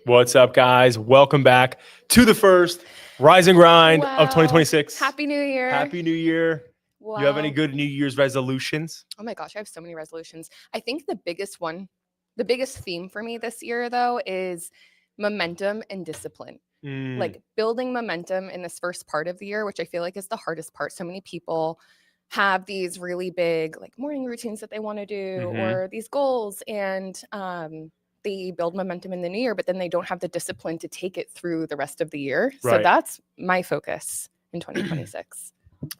What's up, guys? Welcome back to the first Rise and Grind of Wow. 2026. Happy New Year. Happy New Year. Wow. You have any good New Year's resolutions? Oh my gosh, I have so many resolutions. I think the biggest theme for me this year, though, is momentum and discipline. Like building momentum in this first part of the year, which I feel like is the hardest part. So many people have these really big like morning routines that they want to do or these goals, and they build momentum in the new year, but then they don't have the discipline to take it through the rest of the year. So Right. that's my focus in 2026.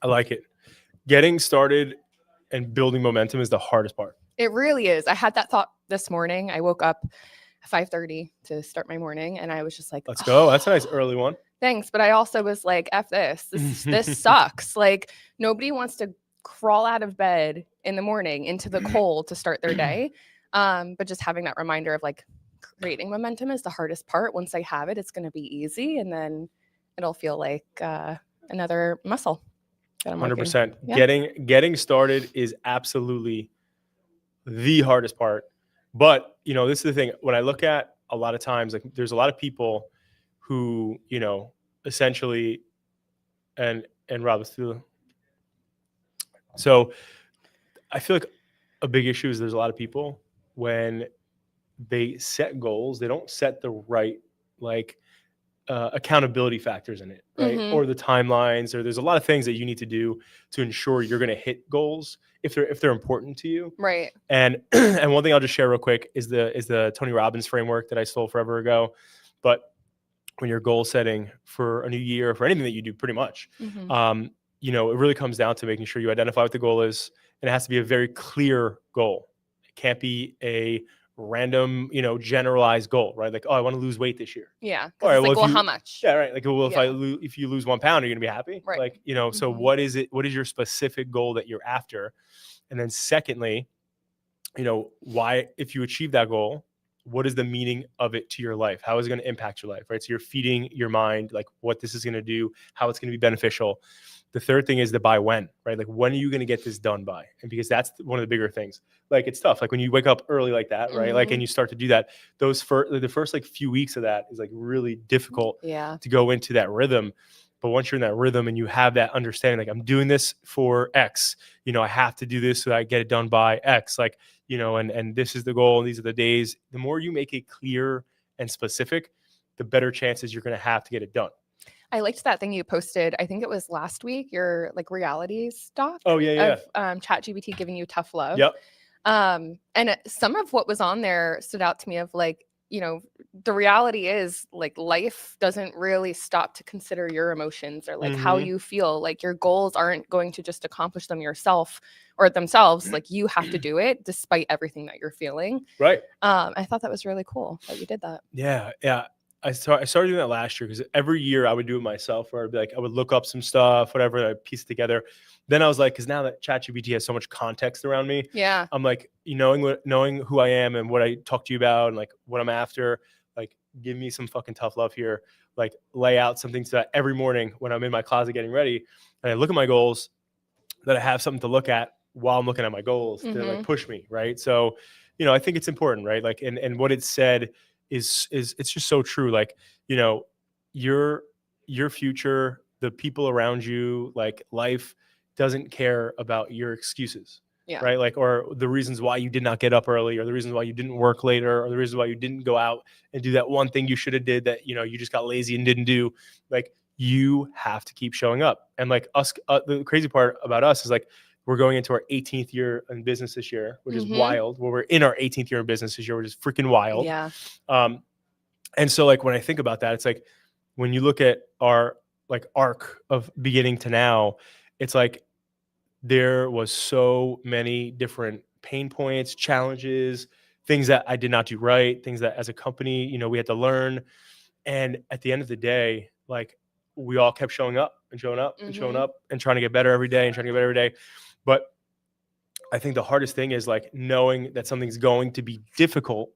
I like it. Getting started and building momentum is the hardest part. It really is. I had that thought this morning. I woke up at 5:30 to start my morning, and I was just like, Let's go. That's a nice early one. Thanks. But I also was like, F this. This sucks. Like, nobody wants to crawl out of bed in the morning into the cold to start their day. But just having that reminder of like creating momentum is the hardest part. Once I have it, it's going to be easy. And then it'll feel like another muscle. 100%. Yeah. Getting started is absolutely the hardest part. But, this is the thing. When I look at a lot of times, like there's a lot of people who, essentially, and Rob, so I feel like a big issue is there's a lot of people when they set goals, they don't set the right, accountability factors in it, right? Or the timelines, or there's a lot of things that you need to do to ensure you're going to hit goals if they're important to you. Right. And and one thing I'll just share real quick is the Tony Robbins framework that I stole forever ago. But when you're goal setting for a new year, for anything that you do, pretty much, it really comes down to making sure you identify what the goal is, and it has to be a very clear goal. It can't be a random, generalized goal, right? Like, oh, I want to lose weight this year. Yeah. All right, well, how much? Yeah, right. Like, well, if you lose 1 pound, are you gonna be happy? Right. Like, so what is it? What is your specific goal that you're after? And then secondly, why, if you achieve that goal, what is the meaning of it to your life? How is it going to impact your life, right? So you're feeding your mind, like what this is going to do, how it's going to be beneficial. The third thing is the by when, right? Like, when are you going to get this done by? And because that's one of the bigger things. Like, it's tough. Like when you wake up early like that, right? Like, and you start to do that, the first like few weeks of that is like really difficult to go into that rhythm. But once you're in that rhythm and you have that understanding, like, I'm doing this for X, I have to do this so that I get it done by X, like, and this is the goal and these are the days. The more you make it clear and specific, the better chances you're going to have to get it done. I liked that thing you posted. I think it was last week, your like realities doc. Oh, yeah. Of ChatGPT giving you tough love. Yep. And some of what was on there stood out to me of like, the reality is like life doesn't really stop to consider your emotions or like how you feel. Like your goals aren't going to just accomplish them yourself or themselves. Like you have to do it despite everything that you're feeling. Right. I thought that was really cool that you did that. Yeah. I started doing that last year because every year I would do it myself, where I'd be like, I would look up some stuff, whatever, and I'd piece it together. Then I was like, because now that ChatGPT has so much context around me, I'm like, knowing who I am and what I talk to you about and like what I'm after, like, give me some fucking tough love here. Like, lay out something so that every morning when I'm in my closet getting ready and I look at my goals, that I have something to look at while I'm looking at my goals to like push me, right? So, I think it's important, right? Like, and what it said is it's just so true. Like, your future, the people around you, like life doesn't care about your excuses, right? Like, or the reasons why you did not get up early, or the reasons why you didn't work later, or the reasons why you didn't go out and do that one thing you should have did that, you just got lazy and didn't do. Like, you have to keep showing up. And like us, the crazy part about us is like, we're going into our 18th year in business this year, which is wild. Well, we're in our 18th year in business this year, which is freaking wild. Yeah. And so like, when I think about that, it's like, when you look at our like arc of beginning to now, it's like, there was so many different pain points, challenges, things that I did not do right, things that as a company, we had to learn. And at the end of the day, like, we all kept showing up and showing up and showing up and trying to get better every day and trying to get better every day. But I think the hardest thing is like knowing that something's going to be difficult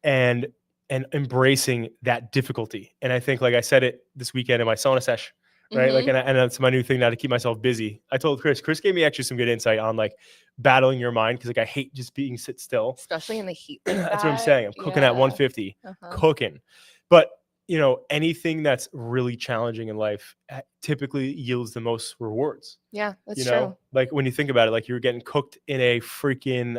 and embracing that difficulty. And I think, like I said it this weekend in my sauna session, right? Like, and that's my new thing now to keep myself busy. I told Chris gave me actually some good insight on like battling your mind. Cause like, I hate just being sit still. Especially in the heat. Like that's what I'm saying. I'm cooking at 150, cooking. But you know, anything that's really challenging in life typically yields the most rewards. Yeah, that's you know? True. Like when you think about it, like you're getting cooked in a freaking,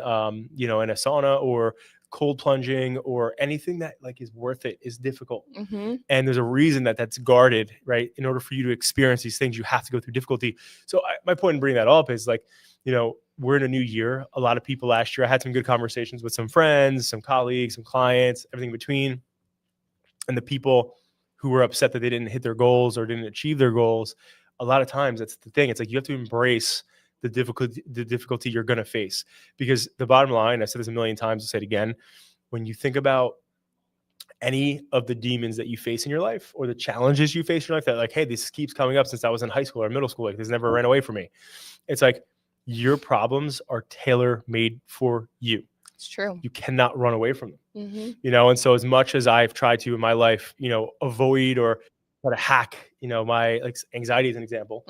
you know, in a sauna or cold plunging or anything that like is worth it is difficult. And there's a reason that that's guarded, right? In order for you to experience these things, you have to go through difficulty. So my point in bringing that up is like, you know, we're in a new year. A lot of people last year, I had some good conversations with some friends, some colleagues, some clients, everything in between. And the people who were upset that they didn't hit their goals or didn't achieve their goals, a lot of times that's the thing. It's like you have to embrace the difficulty you're going to face. Because the bottom line, I said this a million times, I'll say it again, when you think about any of the demons that you face in your life or the challenges you face in your life that like, hey, this keeps coming up since I was in high school or middle school, like this never ran away from me. It's like your problems are tailor-made for you. It's true. You cannot run away from them. You know, and so as much as I've tried to in my life, you know, avoid or try to hack, you know, my like anxiety as an example.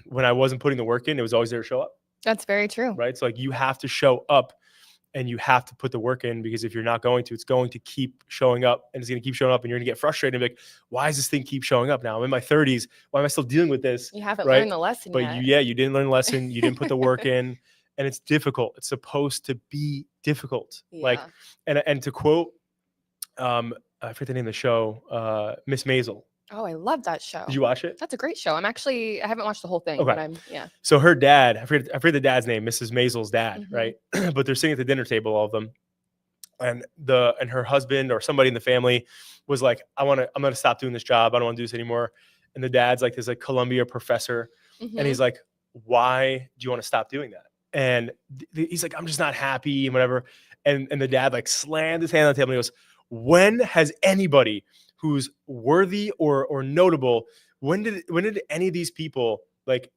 When I wasn't putting the work in, it was always there to show up. That's very true. Right. So like you have to show up and you have to put the work in, because if you're not going to, it's going to keep showing up and it's going to keep showing up and you're going to get frustrated and be like, why does this thing keep showing up now? I'm in my 30s. Why am I still dealing with this? You haven't learned the lesson yet. But you didn't learn the lesson. You didn't put the work in. And it's difficult. It's supposed to be difficult. Yeah. Like, and to quote, I forget the name of the show, Miss Maisel. Oh, I love that show. Did you watch it? That's a great show. I haven't watched the whole thing, but So her dad, I forget the dad's name, Mrs. Maisel's dad, right? But they're sitting at the dinner table, all of them. And her husband or somebody in the family was like, I'm going to stop doing this job. I don't want to do this anymore. And the dad's like this like Columbia professor. And he's like, why do you want to stop doing that? And he's like, I'm just not happy and whatever. And the dad like slammed his hand on the table and he goes, when has anybody who's worthy or notable, when did any of these people like,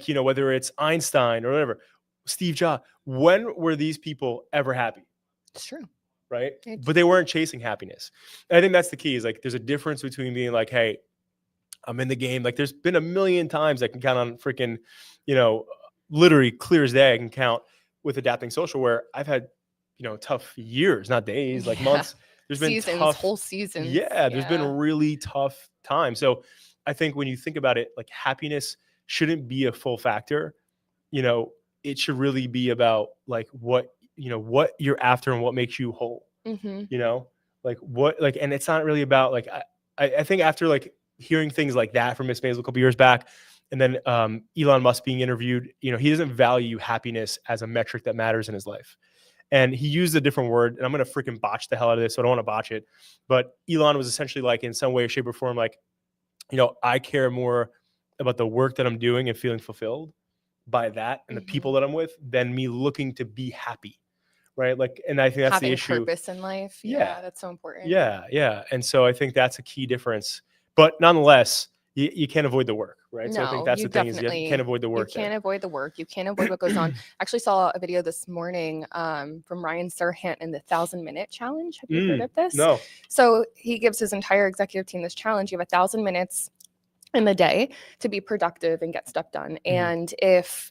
you know, whether it's Einstein or whatever, Steve Jobs, when were these people ever happy? It's true. Right. But they weren't chasing happiness. And I think that's the key is like, there's a difference between being like, hey, I'm in the game. Like there's been a million times I can count on freaking, you know, literally clear as day I can count with Adapting Social where I've had, you know, tough years, not days, like months. There's been whole seasons. Yeah, there's been really tough times. So I think when you think about it, like happiness shouldn't be a full factor. You know, it should really be about like what you're after and what makes you whole. You know, like what, like, and it's not really about like, I think after like hearing things like that from Miss Maisel a couple years back, and then Elon Musk being interviewed, you know, he doesn't value happiness as a metric that matters in his life. And he used a different word, and I'm going to freaking botch the hell out of this, so I don't want to botch it. But Elon was essentially like, in some way, shape, or form, like, you know, I care more about the work that I'm doing and feeling fulfilled by that and the people that I'm with than me looking to be happy. Right. Like, and I think that's the issue. Purpose in life. Yeah. That's so important. Yeah. Yeah. And so I think that's a key difference. But nonetheless, you can't avoid the work, right? No, so I think that's the thing is you can't avoid the work. You can't avoid the work. You can't avoid what goes on. Actually saw a video this morning from Ryan Serhant in the 1,000-minute challenge. Have you heard of this? No. So he gives his entire executive team this challenge. You have 1,000 minutes in the day to be productive and get stuff done. And if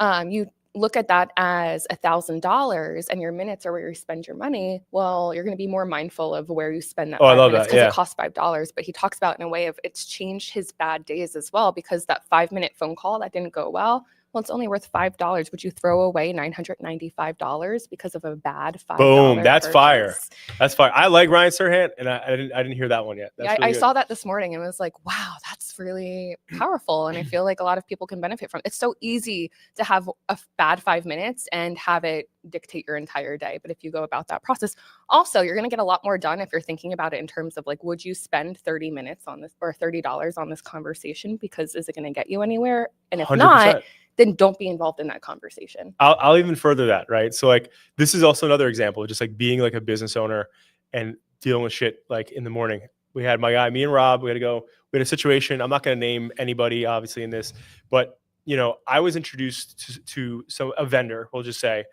you look at that as $1,000 and your minutes are where you spend your money, well, you're going to be more mindful of where you spend that. I love that. Because it costs $5. But he talks about in a way of it's changed his bad days as well, because that 5-minute phone call that didn't go well, it's only worth $5. Would you throw away $995 because of a bad $5? Boom, that's purchase? Fire. That's fire. I like Ryan Serhant, and I didn't hear that one yet. That's I saw that this morning and was like, wow, that's really powerful. And I feel like a lot of people can benefit from it. It's so easy to have a bad 5 minutes and have it dictate your entire day. But if you go about that process, also, you're going to get a lot more done if you're thinking about it in terms of like, would you spend 30 minutes on this or $30 on this conversation? Because is it going to get you anywhere? And if 100%. Not, then don't be involved in that conversation. I'll even further that, right? So like, this is also another example of just like being like a business owner and dealing with shit like in the morning. We had me and Rob, we had a situation. I'm not going to name anybody obviously in this, but you know, I was introduced to a vendor, we'll just say,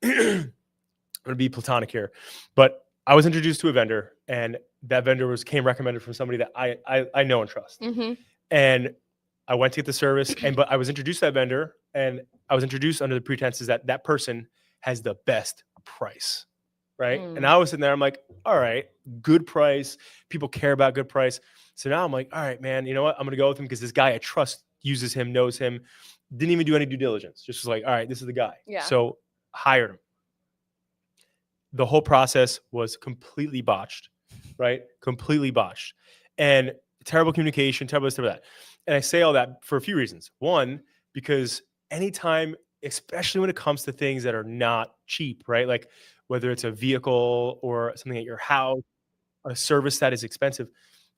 I'm going to be platonic here, but I was introduced to a vendor and that vendor came recommended from somebody that I know and trust. And I went to get the service, but I was introduced to that vendor, and I was introduced under the pretenses that that person has the best price, right? And I was sitting there, I'm like, all right, good price. People care about good price. So now I'm like, all right, man, you know what? I'm going to go with him because this guy I trust uses him, knows him, didn't even do any due diligence. Just was like, all right, this is the guy. Yeah. So hired him. The whole process was completely botched, right? Completely botched. And terrible communication, terrible this, terrible that. And I say all that for a few reasons. One, because anytime, especially when it comes to things that are not cheap, right? Like whether it's a vehicle or something at your house, a service that is expensive,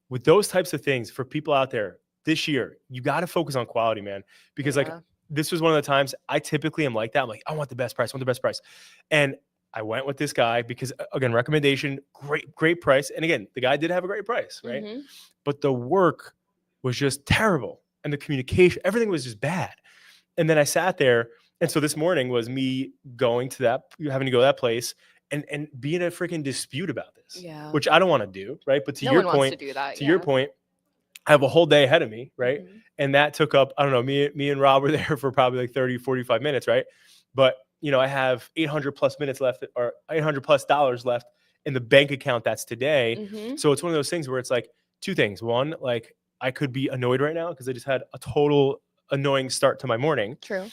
with those types of things, for people out there this year, you got to focus on quality, man. Because like this was one of the times I typically am like that. I'm like, I want the best price, I want the best price. And I went with this guy because, again, recommendation, great price. And again, the guy did have a great price, right? But the work was just terrible. And the communication, everything was just bad. And then I sat there. And so this morning was me going to that, having to go to that place and be in a freaking dispute about this, which I don't want to do, right? But to your point, your point, I have a whole day ahead of me, right? And that took up, I don't know, me and Rob were there for probably like 30, 45 minutes, right? But you know, I have 800 plus minutes left, or $800 plus left in the bank account that's today. So it's one of those things where it's like two things. One, like I could be annoyed right now because I just had a total annoying start to my morning. True.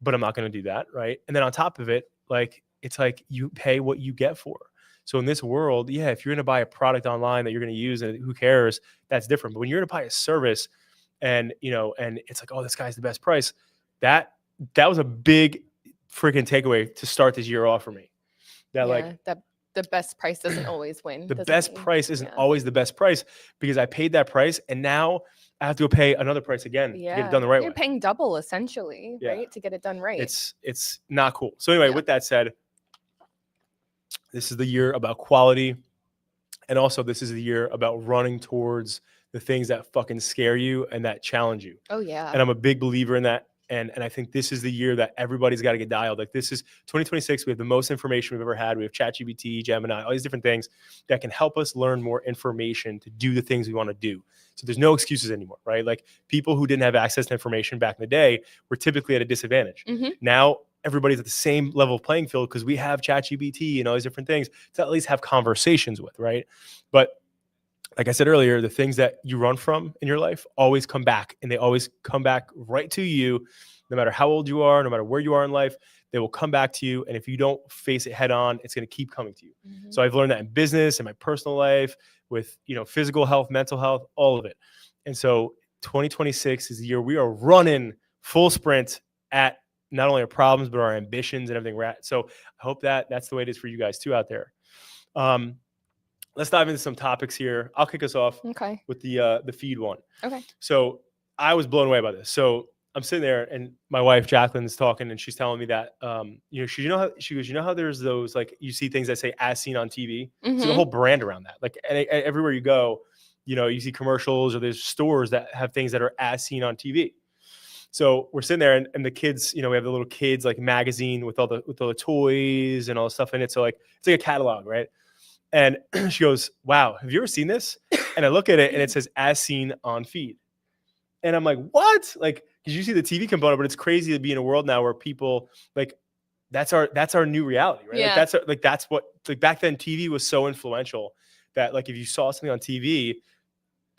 But I'm not going to do that, right? And then on top of it, like it's like you pay what you get for. So in this world, yeah, if you're going to buy a product online that you're going to use, and who cares, that's different. But when you're going to buy a service, and you know, and it's like, oh, this guy's the best price. That was a big freaking takeaway to start this year off for me. That the best price doesn't always win. The best price isn't always the best price, because I paid that price and now I have to go pay another price again to get it done the right way. You're paying double essentially, right? To get it done right. It's not cool. So anyway, with that said, this is the year about quality. And also this is the year about running towards the things that fucking scare you and that challenge you. Oh yeah. And I'm a big believer in that. And I think this is the year that everybody's got to get dialed. Like this is 2026. We have the most information we've ever had. We have ChatGPT, Gemini, all these different things that can help us learn more information to do the things we want to do. So there's no excuses anymore, right? Like people who didn't have access to information back in the day were typically at a disadvantage. Now everybody's at the same level of playing field because we have ChatGPT and all these different things to at least have conversations with, right? But like I said earlier, the things that you run from in your life always come back, and they always come back right to you, no matter how old you are, no matter where you are in life, they will come back to you. And if you don't face it head on, it's going to keep coming to you. So I've learned that in business, in my personal life, with, you know, physical health, mental health, all of it. And so 2026 is the year we are running full sprint at not only our problems, but our ambitions and everything we're at. So I hope that that's the way it is for you guys too out there. Let's dive into some topics here. I'll kick us off with the feed one. Okay. So I was blown away by this. So I'm sitting there and my wife, Jacqueline's talking, and she's telling me that, you know, she goes, you know how there's those, like you see things that say as seen on TV. So the whole brand around that, like everywhere you go, you know, you see commercials or there's stores that have things that are as seen on TV. So we're sitting there and the kids, you know, we have the little kids like magazine with all the toys and all the stuff in it. So like, it's like a catalog, right? And she goes, wow, have you ever seen this? And I look at it and it says as seen on feed. And I'm like, what? Like, because you see the TV component, but it's crazy to be in a world now where people like, that's our new reality, right? Yeah. Like that's what, like back then TV was so influential that like, if you saw something on TV,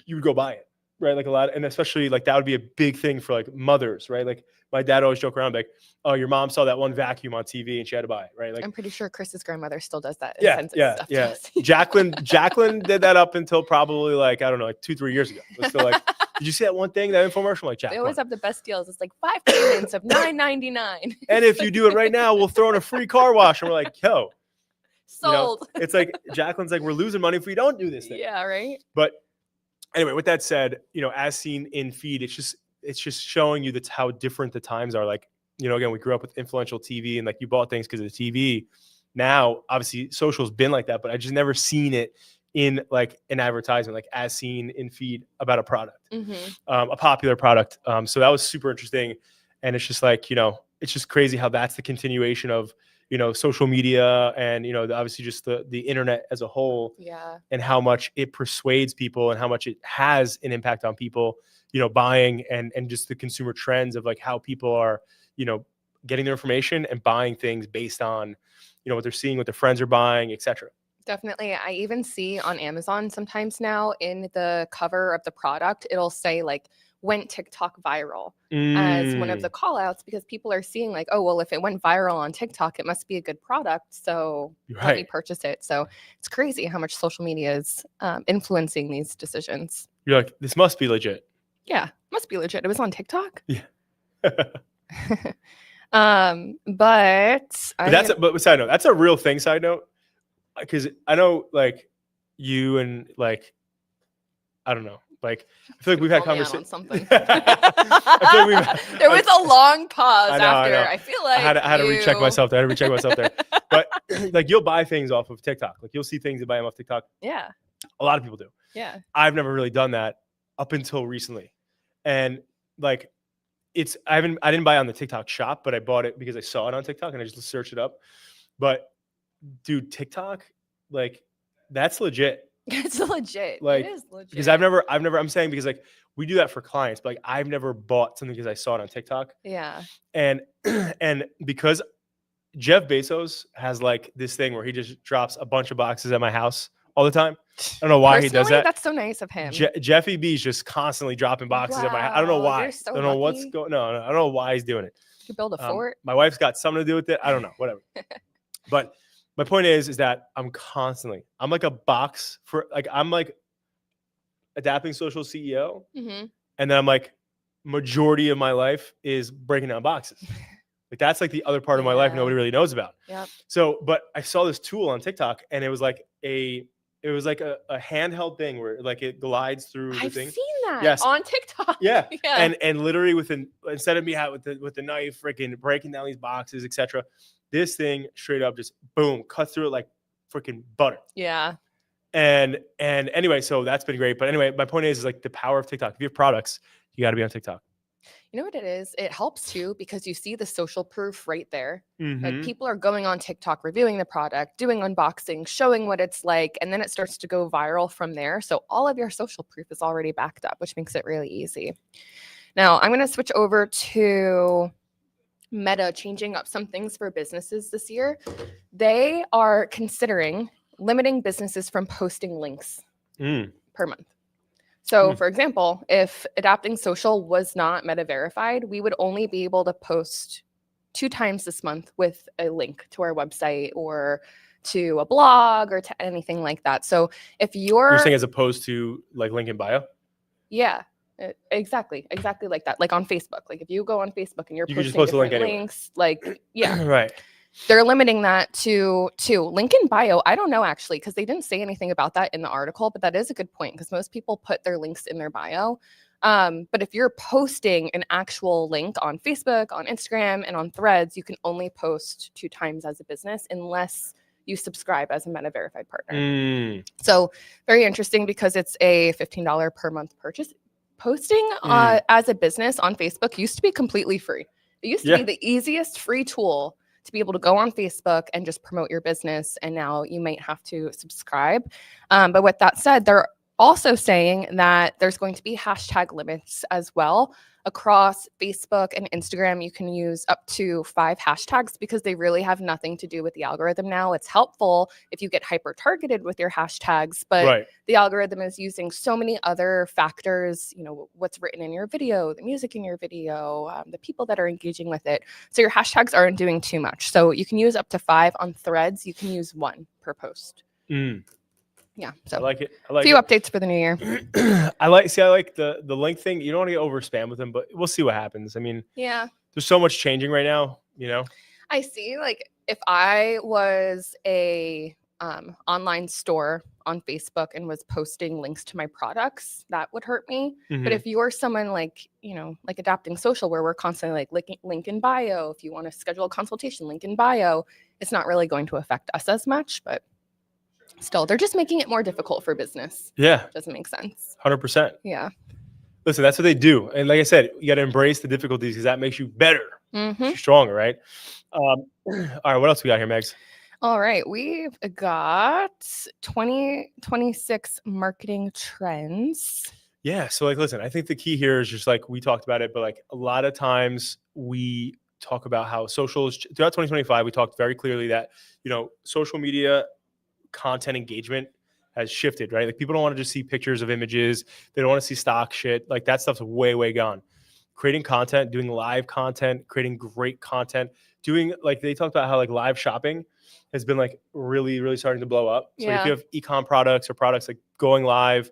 you would go buy it, right? Like a lot, and especially like that would be a big thing for like mothers, right? Like my dad always joke around like, oh, your mom saw that one vacuum on TV and she had to buy it, right? Like I'm pretty sure Chris's grandmother still does that. Yeah. Jacqueline did that up until probably like, I don't know, like 2-3 years ago. It was still like, did you see that one thing, that infomercial? Like, they always have the best deals. It's like 5 payments of $9.99. And if you do it right now, we'll throw in a free car wash. And we're like, yo, sold. You know, it's like Jacqueline's like, we're losing money if we don't do this thing. Yeah, right. But anyway, with that said, you know, as seen in feed, it's just showing you how different the times are. Like, you know, again, we grew up with influential TV and like you bought things because of the TV. Now, obviously, social's been like that, but I just never seen it in like an advertisement, like as seen in feed about a product, a popular product. So that was super interesting. And it's just like, you know, it's just crazy how that's the continuation of social media and, obviously just the internet as a whole. Yeah. And how much it persuades people and how much it has an impact on people, buying and just the consumer trends of like how people are, getting their information and buying things based on, what they're seeing, what their friends are buying, etc. Definitely. I even see on Amazon sometimes now in the cover of the product, it'll say like went TikTok viral as one of the call outs, because people are seeing like, oh, well, if it went viral on TikTok, it must be a good product. So let me purchase it. So it's crazy how much social media is influencing these decisions. You're like, this must be legit. Yeah, must be legit. It was on TikTok. Yeah. But side note, that's a real thing. Side note, because I know like you and like, I don't know. Like, I feel like we've had conversations. Something. There was a long pause after. I feel like I had to recheck myself there. But like, you'll buy things off of TikTok. Like, you'll see things and buy them off TikTok. Yeah. A lot of people do. Yeah. I've never really done that up until recently, and like, I didn't buy it on the TikTok shop, but I bought it because I saw it on TikTok and I just searched it up. But dude, TikTok, like, that's legit. It's legit. Like, it is legit. Because I'm saying, because like we do that for clients, but like I've never bought something because I saw it on TikTok. Yeah. And because Jeff Bezos has like this thing where he just drops a bunch of boxes at my house all the time. I don't know why he does that. That's so nice of him. Jeffy B's just constantly dropping boxes at my house. I don't know why. So I don't know what's going. No, I don't know why he's doing it. You build a fort. My wife's got something to do with it. I don't know. Whatever. But my point is that I'm like a box for like, I'm like Adapting Social CEO. Mm-hmm. And then I'm like, majority of my life is breaking down boxes. Like, that's like the other part of my life nobody really knows about. Yep. So, but I saw this tool on TikTok and it was like a handheld thing where like it glides through the thing. I've seen that on TikTok. Yeah. And literally instead of me out with the knife, freaking breaking down these boxes, etc., this thing straight up just boom, cuts through it like freaking butter. Yeah. And anyway, so that's been great. But anyway, my point is like the power of TikTok. If you have products, you got to be on TikTok. You know what it is? It helps too, because you see the social proof right there. Mm-hmm. Like, people are going on TikTok, reviewing the product, doing unboxing, showing what it's like, and then it starts to go viral from there. So all of your social proof is already backed up, which makes it really easy. Now I'm going to switch over to Meta changing up some things for businesses this year. They are considering limiting businesses from posting links per month. So, for example, if Adapting Social was not Meta verified, we would only be able to post 2 times this month with a link to our website or to a blog or to anything like that. So if you're saying as opposed to like link in bio? Yeah, exactly like that. Like on Facebook, like if you go on Facebook and you're posting just post different a link links, like, yeah. Right. They're limiting that to link in bio. I don't know, actually, because they didn't say anything about that in the article, but that is a good point, because most people put their links in their bio. But if you're posting an actual link on Facebook, on Instagram, and on Threads, you can only post 2 times as a business unless you subscribe as a Meta verified partner. So very interesting, because it's a $15 per month purchase. Posting as a business on Facebook used to be completely free. It used to be the easiest free tool to be able to go on Facebook and just promote your business. And now you might have to subscribe. But with that said, they're also saying that there's going to be hashtag limits as well. Across Facebook and Instagram, you can use up to 5 hashtags, because they really have nothing to do with the algorithm now. It's helpful if you get hyper targeted with your hashtags, but the algorithm is using so many other factors, what's written in your video, the music in your video, the people that are engaging with it. So your hashtags aren't doing too much. So you can use up to 5 on Threads. You can use 1 per post. Yeah, so I like it. A few updates for the new year. I like the link thing. You don't want to get over spam with them, but we'll see what happens. I mean, yeah, there's so much changing right now, I see, like, if I was a online store on Facebook and was posting links to my products, that would hurt me. But if you're someone like, like Adapting Social, where we're constantly like link in bio, if you want to schedule a consultation, link in bio, it's not really going to affect us as much, but still, they're just making it more difficult for business. Yeah. Doesn't make sense. 100%. Yeah. Listen, that's what they do. And like I said, you got to embrace the difficulties, because that makes you better. She's stronger, right? All right, what else we got here, Megs? All right, we've got 2026 marketing trends. Yeah, so like, listen, I think the key here is just like we talked about it, but like a lot of times we talk about how social is throughout 2025. We talked very clearly that, you know, social media content engagement has shifted, right? Like people don't want to just see pictures of images. They don't want to see stock shit. Like that stuff's way gone. Creating content, doing live content, creating great content, doing like they talked about how like live shopping has been like really starting to blow up. So if you have e-com products or products like going live,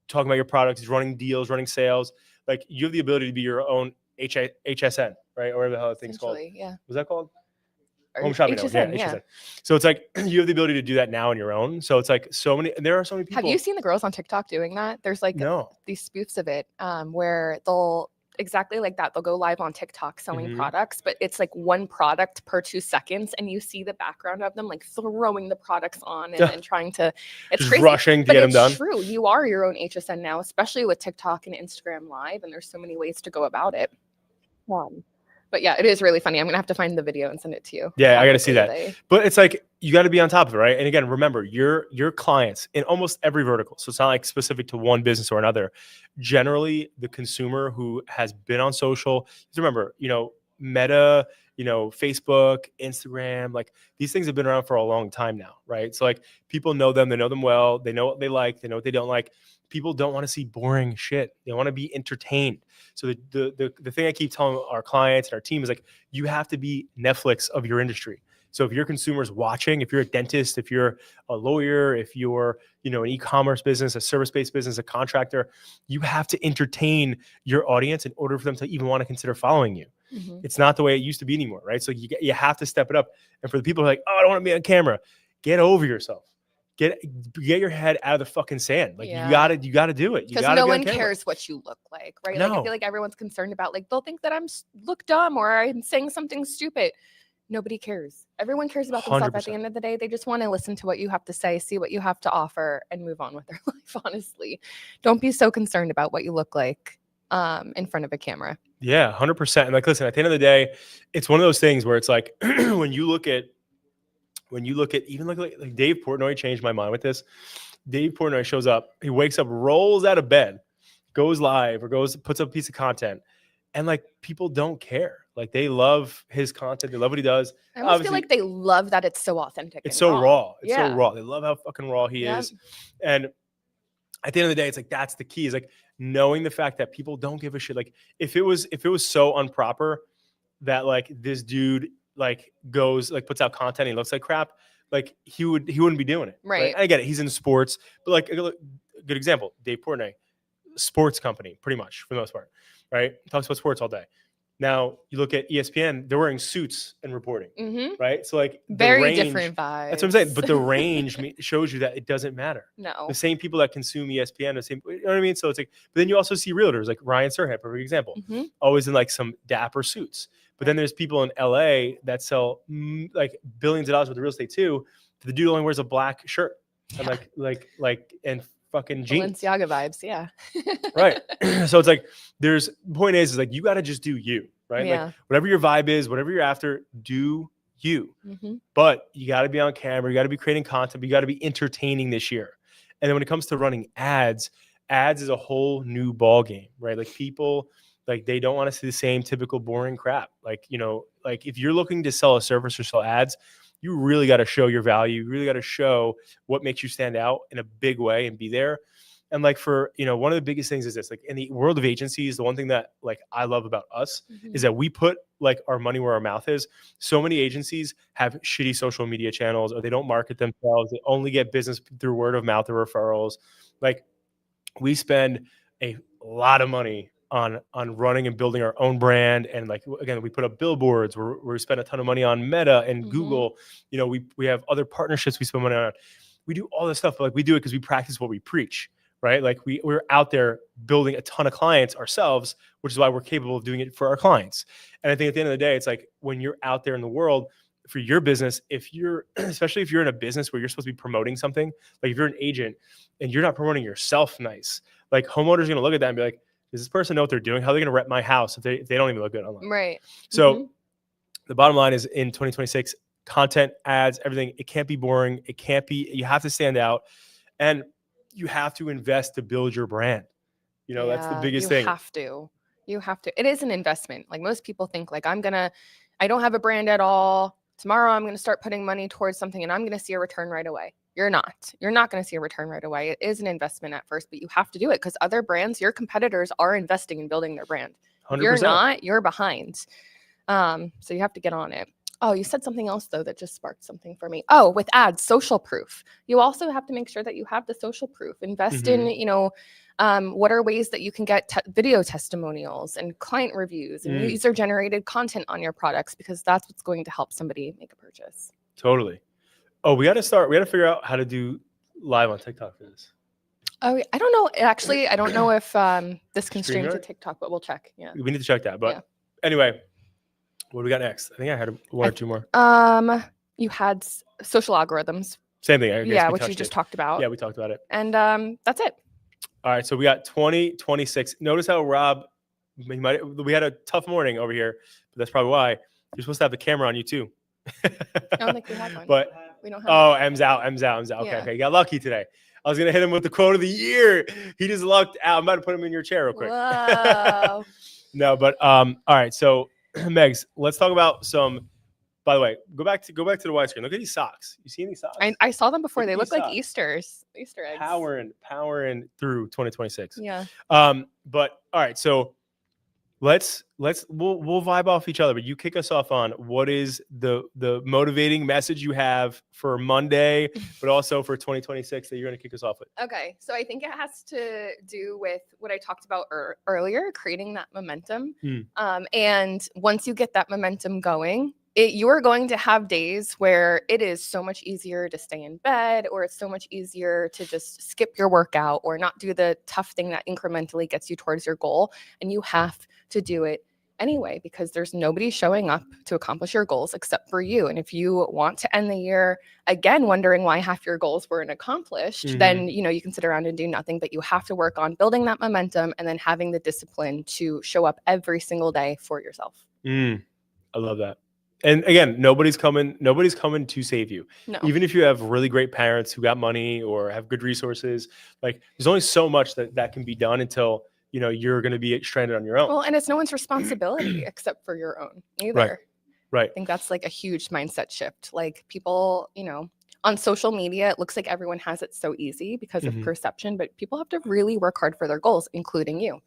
talking about your products, running deals, running sales, like you have the ability to be your own HSN, right? Or whatever the hell that thing's called. Yeah. Was that called? Or Home shopping HSN, yeah. So it's like you have the ability to do that now on your own. So it's like there are so many people. Have you seen the girls on TikTok doing that? There's like these spoofs of it where they'll exactly like that. They'll go live on TikTok selling products, but it's like one product per 2 seconds. And you see the background of them like throwing the products on and trying to, it's just crazy, rushing to get them done. It's true. You are your own HSN now, especially with TikTok and Instagram Live. And there's so many ways to go about it. But yeah, it is really funny. I'm going to have to find the video and send it to you. Yeah, I got to see that. But it's like, you got to be on top of it, right? And again, remember, your clients in almost every vertical. So it's not like specific to one business or another. Generally, the consumer who has been on social, remember, you know, Meta, you know, Facebook, Instagram, like these things have been around for a long time now, right? So like people know them, they know them well, they know what they like, they know what they don't like. People don't want to see boring shit. They want to be entertained. So the thing I keep telling our clients and our team is like, you have to be Netflix of your industry. So if your consumer's watching, if you're a dentist, if you're a lawyer, if you're, you know, an e-commerce business, a service-based business, a contractor, you have to entertain your audience in order for them to even want to consider following you. It's not the way it used to be anymore, right? So you have to step it up. And for the people who are like, oh, I don't want to be on camera, get over yourself. Get your head out of the fucking sand. Like you gotta do it. Because no one cares what you look like, right? Like I feel like everyone's concerned about like they'll think that I'm look dumb or I'm saying something stupid. Nobody cares. Everyone cares about themselves 100%. At the end of the day. They just want to listen to what you have to say, see what you have to offer, and move on with their life. Honestly, don't be so concerned about what you look like in front of a camera. Yeah, 100%. And like, listen, at the end of the day, it's one of those things where it's like when you look at even like Dave Portnoy changed my mind with this. Dave Portnoy shows up, he wakes up, rolls out of bed, goes live or puts up a piece of content, and like people don't care. Like they love his content, they love what he does. I almost feel like they love that it's so authentic. It's so raw. It's so raw. They love how fucking raw he is. And at the end of the day, it's like that's the key, is like knowing the fact that people don't give a shit. Like if it was so improper that like this dude like goes like puts out content and he looks like crap, like he wouldn't be doing it, right? I get it, he's in sports, but like a good example, Dave Portnoy, sports company pretty much for the most part, right? Talks about sports all day. Now you look at ESPN, they're wearing suits and reporting, right? So like very different vibes. That's what I'm saying. But the range shows you that it doesn't matter. No, the same people that consume ESPN, the same, you know what I mean? So it's like, but then you also see realtors like Ryan Serhant, perfect example, always in like some dapper suits. But then there's people in LA that sell like billions of dollars worth of real estate too. The dude only wears a black shirt and like and fucking jeans. Balenciaga vibes, yeah. Right. So it's like the point is like you got to just do you, right? Yeah. Like whatever your vibe is, whatever you're after, do you. But you got to be on camera, you got to be creating content, but you got to be entertaining this year. And then when it comes to running ads is a whole new ball game, right? Like people, like they don't want to see the same typical boring crap. Like, you know, like if you're looking to sell a service or sell ads, you really got to show your value. You really got to show what makes you stand out in a big way and be there. And like for, you know, one of the biggest things is this, like in the world of agencies, the one thing that like I love about us is that we put like our money where our mouth is. So many agencies have shitty social media channels, or they don't market themselves. They only get business through word of mouth or referrals. Like we spend a lot of money on running and building our own brand. And like, again, we put up billboards, we spend a ton of money on Meta and Google. You know, we have other partnerships we spend money on. We do all this stuff, but like we do it because we practice what we preach, right? Like we're out there building a ton of clients ourselves, which is why we're capable of doing it for our clients. And I think at the end of the day, it's like when you're out there in the world for your business, especially if you're in a business where you're supposed to be promoting something, like if you're an agent and you're not promoting yourself nice, like homeowners are going to look at that and be like, does this person know what they're doing? How are they going to rep my house if they don't even look good online? Right. So the bottom line is in 2026, content, ads, everything, it can't be boring. It can't be, you have to stand out, and you have to invest to build your brand. You know, that's the biggest thing. You have to. It is an investment. Like most people think like, I don't have a brand at all. Tomorrow I'm going to start putting money towards something and I'm going to see a return right away. You're not going to see a return right away. It is an investment at first, but you have to do it because other brands, your competitors are investing in building their brand. 100%. You're not, you're behind. So you have to get on it. Oh, you said something else though that just sparked something for me. Oh, with ads, social proof. You also have to make sure that you have the social proof. Invest in, what are ways that you can get video testimonials and client reviews and user-generated content on your products, because that's what's going to help somebody make a purchase. Totally. Oh, we got to figure out how to do live on TikTok for this. Oh, I don't know. Actually, I don't know if this can stream to TikTok, but we'll check. Yeah. We need to check that. But anyway, what do we got next? I think I had one or two more. You had social algorithms. Same thing. I guess which you just talked about. Yeah, we talked about it. And that's it. All right, so we got 2026. Notice how Rob, we had a tough morning over here, but that's probably why. You're supposed to have the camera on you too. I don't think we had one. But we don't have M's out. Okay, you got lucky today. I was gonna hit him with the quote of the year. He just lucked out. I'm about to put him in your chair real quick. Whoa. No, but all right. So Megs, let's talk about some. By the way, go back to the widescreen. Look at these socks. You see these socks? I saw them before. They look like Easter eggs. Powering through 2026. Yeah. But all right, so we'll vibe off each other. But you kick us off on what is the motivating message you have for Monday, but also for 2026 that you're going to kick us off with. Okay, so I think it has to do with what I talked about earlier, creating that momentum. And once you get that momentum going, you are going to have days where it is so much easier to stay in bed, or it's so much easier to just skip your workout or not do the tough thing that incrementally gets you towards your goal. And you have to do it anyway, because there's nobody showing up to accomplish your goals except for you. And if you want to end the year again wondering why half your goals weren't accomplished, then you can sit around and do nothing. But you have to work on building that momentum and then having the discipline to show up every single day for yourself. I love that. And again, nobody's coming to save you. No. Even if you have really great parents who got money or have good resources, like there's only so much that can be done until, you're going to be stranded on your own. Well, and it's no one's responsibility except for your own either. Right. I think that's like a huge mindset shift. Like people, on social media, it looks like everyone has it so easy because of perception, but people have to really work hard for their goals, including you.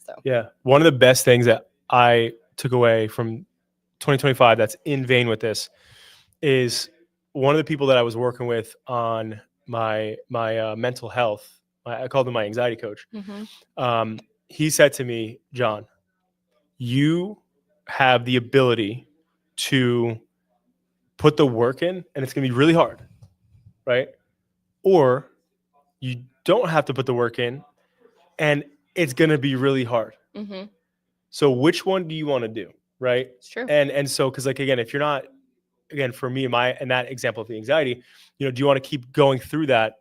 So yeah, one of the best things that I took away from 2025 that's in vein with this is one of the people that I was working with on my mental health. I called him my anxiety coach. He said to me, John, you have the ability to put the work in, and it's going to be really hard, right? Or you don't have to put the work in, and it's going to be really hard. So which one do you want to do? Right. It's true. And so, cause like, again, if you're not, again, for me, in that example of the anxiety, do you want to keep going through that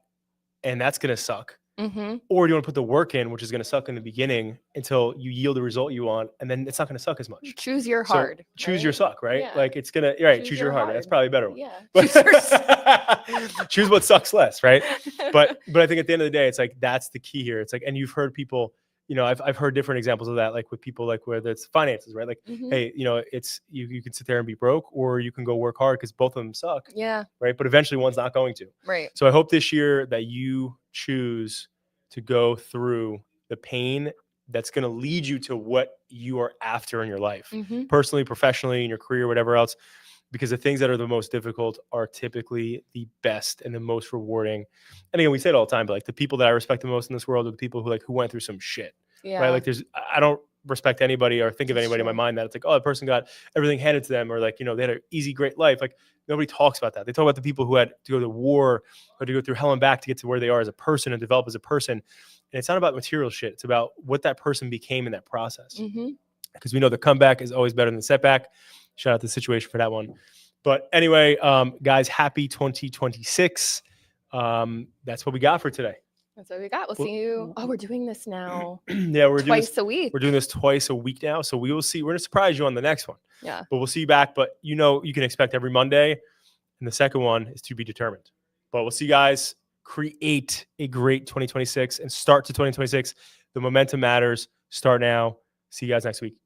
and that's going to suck? Or do you want to put the work in, which is going to suck in the beginning until you yield the result you want, and then it's not going to suck as much. Choose your hard. Choose your suck, right? Yeah. Like it's going to, choose your hard. That's probably a better one. Yeah. Choose what sucks less, right? But I think at the end of the day, it's like, that's the key here. It's like, and you've heard people, I've heard different examples of that, like with people, like whether it's finances, right? Like, hey, it's you can sit there and be broke, or you can go work hard, because both of them suck. Yeah. Right. But eventually one's not going to. Right. So I hope this year that you choose to go through the pain that's going to lead you to what you are after in your life, personally, professionally, in your career, whatever else. Because the things that are the most difficult are typically the best and the most rewarding. And again, we say it all the time, but like the people that I respect the most in this world are the people who went through some shit. Yeah. Right. Like I don't respect anybody or think of anybody in my mind that it's like, oh, the person got everything handed to them, or like, they had an easy, great life. Like nobody talks about that. They talk about the people who had to go to war or to go through hell and back to get to where they are as a person and develop as a person. And it's not about material shit. It's about what that person became in that process. Because we know the comeback is always better than the setback. Shout out to the situation for that one. But anyway, guys, happy 2026. That's what we got for today. That's what we got. We'll see you. Oh, we're doing this now. Yeah, we're twice a week. We're doing this twice a week now. So we will see. We're going to surprise you on the next one. Yeah. But we'll see you back. But you can expect every Monday. And the second one is to be determined. But we'll see you guys. Create a great 2026 and start to 2026. The momentum matters. Start now. See you guys next week.